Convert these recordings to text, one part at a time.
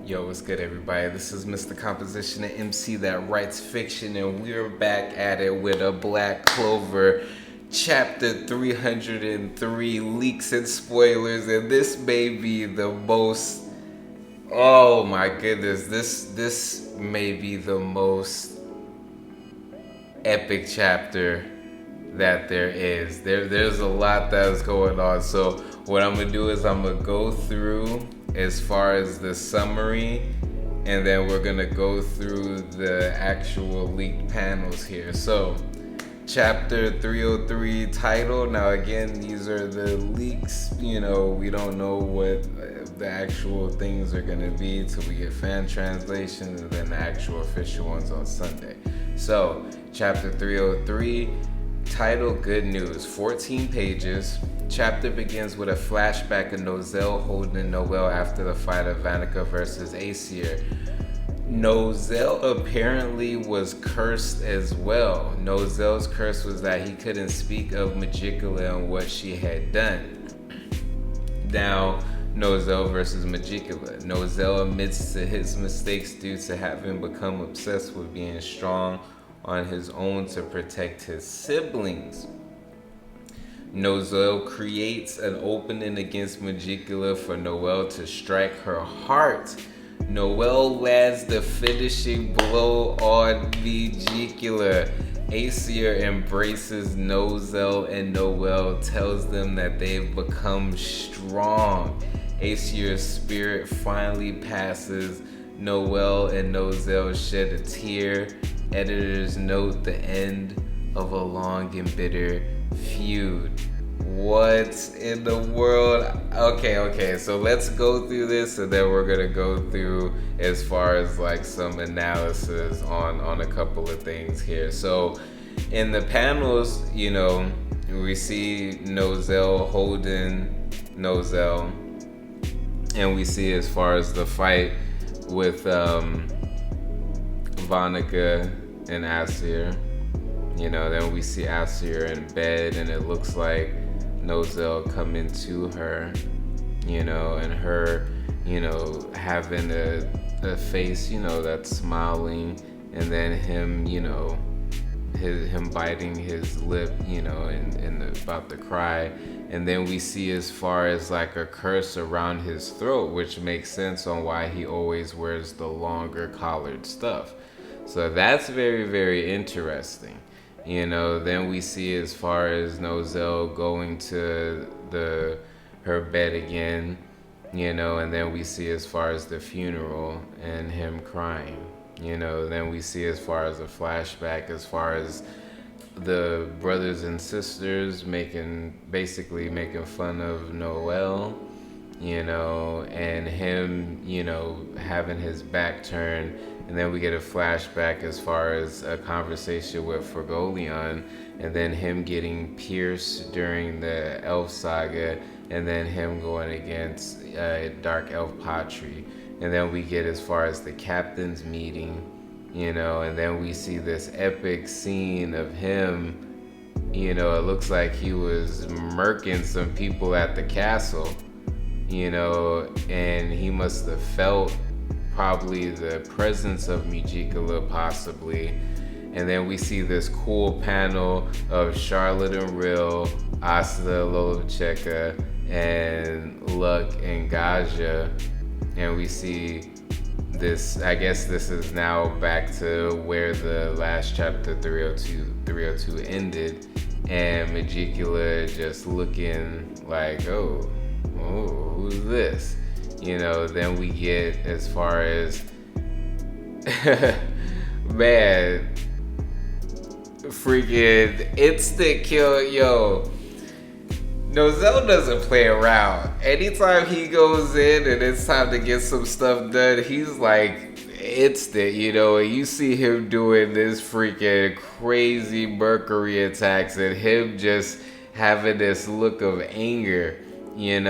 Yo, what's good, everybody? This is Mr. Composition, an MC that writes fiction, and we're back at it with a Black Clover chapter 303 leaks and spoilers, and this may be the most. Oh my goodness, this may be the most epic chapter that there is. There's a lot that's going on. So what I'm gonna do is I'm gonna go through as far as the summary, and then we're gonna go through the actual leaked panels here. So chapter 303 title. Now again, these are the leaks. We don't know what the actual things are gonna be till we get fan translations and then the actual official ones on Sunday. So chapter 303 title, Good News, 14 pages. Chapter begins with a flashback of Nozell holding Noelle after the fight of Vanica versus Aesir. Nozell apparently was cursed as well. Nozell's curse was that he couldn't speak of Megicula and what she had done. Now, Nozell versus Megicula. Nozell admits to his mistakes due to having become obsessed with being strong on his own to protect his siblings. Nozell creates an opening against Megicula for Noelle to strike her heart. Noelle lands the finishing blow on Megicula. Aesir embraces Nozell and Noelle tells them that they've become strong. Aesir's spirit finally passes. Noelle and Nozell shed a tear. Editors note the end of a long and bitter feud. What in the world? Okay, so let's go through this, and then we're gonna go through as far as like some analysis on a couple of things here. So in the panels, we see Nozell holding Nozell, and we see as far as the fight with Vanica and Aesir. Then we see Aesir in bed, and it looks like Nozell coming to her, and her, having a face, that's smiling, and then him, him biting his lip, and about to cry. And then we see as far as like a curse around his throat, which makes sense on why he always wears the longer collared stuff. So that's very, very interesting. Then we see as far as Nozell going to her bed again, and then we see as far as the funeral and him crying, then we see as far as a flashback, as far as the brothers and sisters basically making fun of Noelle, and him, having his back turned. And then we get a flashback as far as a conversation with Fergolion, and then him getting pierced during the Elf Saga, and then him going against Dark Elf Patri. And then we get as far as the captain's meeting, and then we see this epic scene of him, it looks like he was murking some people at the castle, and he must have felt probably the presence of Megicula, possibly. And then we see this cool panel of Charlotte and Rill, Asta Lolovcheka, and Luck and Gaja. And we see this, I guess this is now back to where the last chapter 302 ended. And Megicula just looking like, oh, who's this? Then we get as far as man, freaking instant kill. Yo, Nozell doesn't play around. Anytime he goes in and it's time to get some stuff done, he's like instant, and you see him doing this freaking crazy Mercury attacks, and him just having this look of anger, and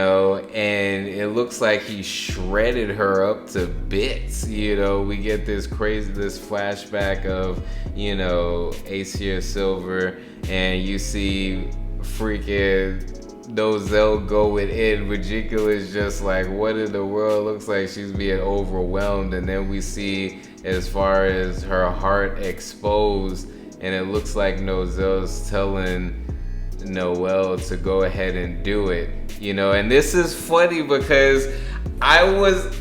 it looks like he shredded her up to bits. We get this flashback of, Aesir Silver, and you see freaking Nozell going in. Megicula is just like, what in the world? Looks like she's being overwhelmed. And then we see as far as her heart exposed, and it looks like Nozell's telling Noelle to go ahead and do it. And this is funny because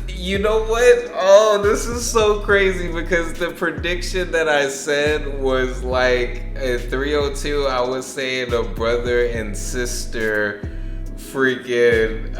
you know what? Oh, this is so crazy because the prediction that I said was like at 302, I was saying a brother and sister freaking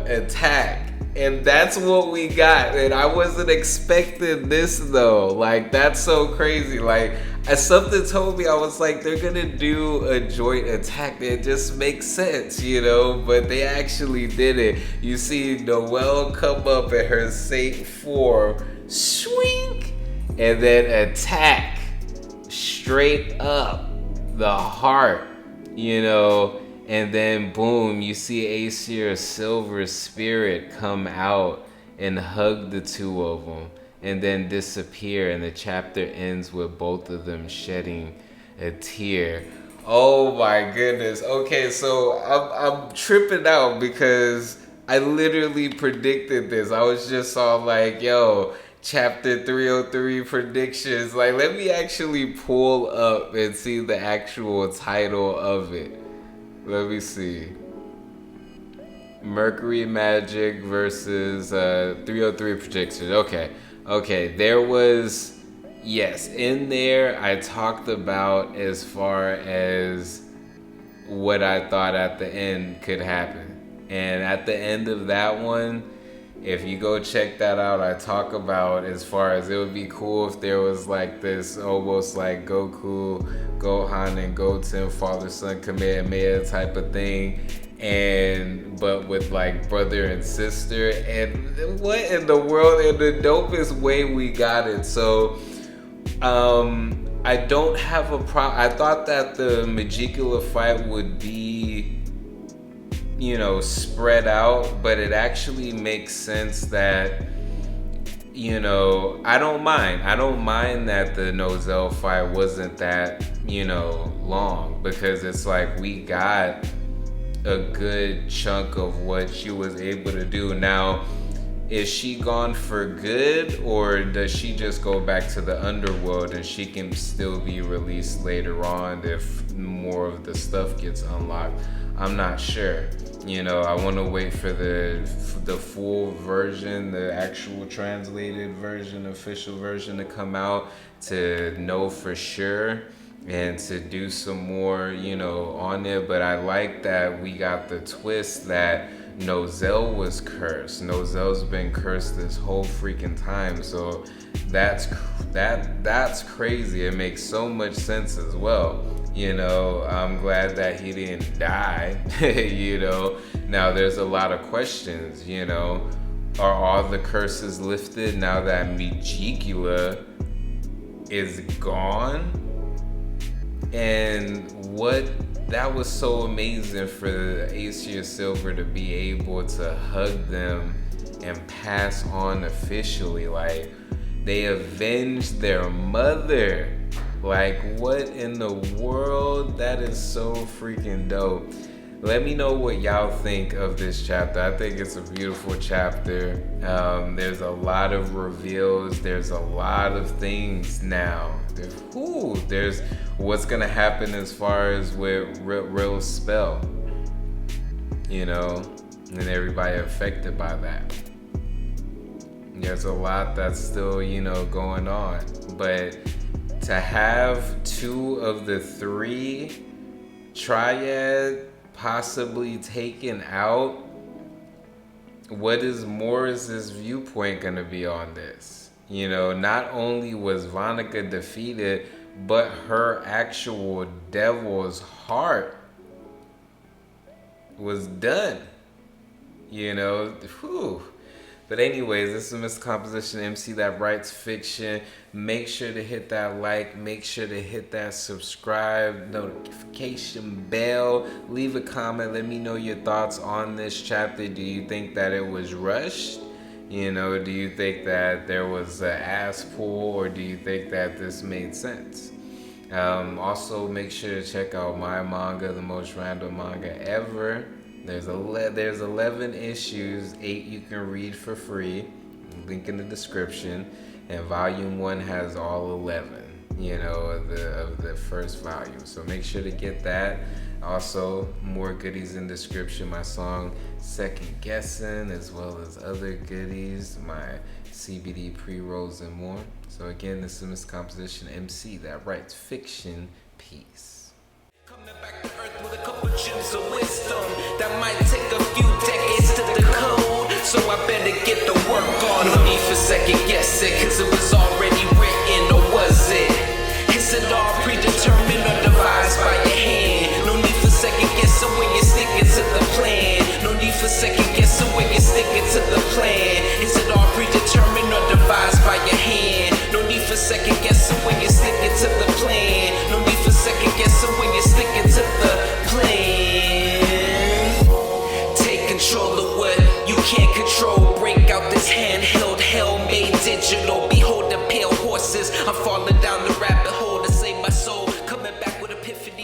attack. And that's what we got. And I wasn't expecting this though. Like, that's so crazy. Like, as something told me, I was like, they're gonna do a joint attack. It just makes sense, but they actually did it. You see Noelle come up in her Saint form, swing, and then attack straight up the heart, and then boom, you see Aesir Silver's spirit come out and hug the two of them and then disappear, and the chapter ends with both of them shedding a tear. Oh my goodness. Okay, so I'm tripping out because I literally predicted this. I was just all like, yo, chapter 303 predictions. Like, let me actually pull up and see the actual title of it. Let me see. Mercury Magic versus 303 predictions. Okay, there was, yes, in there I talked about as far as what I thought at the end could happen. And at the end of that one, if you go check that out, I talk about as far as it would be cool if there was like this almost like Goku, Gohan, and Goten, father-son Kamehameha type of thing. But with like brother and sister, and what in the world, in the dopest way we got it. So I don't have a problem. I thought that the Megicula fight would be spread out, but it actually makes sense that I don't mind that the Nozell fight wasn't that long, because it's like we got a good chunk of what she was able to do. Now, is she gone for good, or does she just go back to the underworld and she can still be released later on if more of the stuff gets unlocked? I'm not sure. I want to wait for the full version, the actual translated version, official version to come out to know for sure and to do some more, on it. But I like that we got the twist that Nozell was cursed. Nozell's been cursed this whole freaking time. So that's crazy. It makes so much sense as well. I'm glad that he didn't die. Now there's a lot of questions. Are all the curses lifted now that Megicula is gone? And that was so amazing for Aesir Silver to be able to hug them and pass on officially. Like, they avenged their mother. Like, what in the world? That is so freaking dope. Let me know what y'all think of this chapter. I think it's a beautiful chapter. There's a lot of reveals. There's a lot of things now. There's what's gonna happen as far as with real spell, and everybody affected by that. There's a lot that's still, going on. But to have two of the three triad possibly taken out, what is Morris's viewpoint gonna be on this? Not only was Vonica defeated, but her actual devil's heart was done. But anyways, this is Mr. Composition MC that writes fiction. Make sure to hit that like. Make sure to hit that subscribe, notification bell. Leave a comment. Let me know your thoughts on this chapter. Do you think that it was rushed? Do you think that there was an ass pull, or do you think that this made sense? Also, make sure to check out my manga, The Most Random Manga Ever. There's 11 issues, 8 you can read for free. Link in the description. And volume 1 has all 11, of the first volume. So make sure to get that. Also, more goodies in the description. My song Second Guessing, as well as other goodies, my CBD pre-rolls and more. So again, this is Miss Composition MC that writes fiction. Peace. Coming back to earth with a couple gems of wisdom that might take a few decades to decode. So I better get the work on. No need for second guessing, cause it was already written, or was it? Is it all predetermined or devised by your hand? No need for second guessing when you're sticking to the plan. No need for second guessing when you're sticking to the plan. Is it all predetermined or devised by your hand? No need for second guessing when you're sticking to the plan. No need for second guessing when you're sticking to the plan. Take control of what you can't control. Break out this handheld hell made digital. Behold the pale horses. I'm falling down the rabbit hole to save my soul. Coming back with epiphany.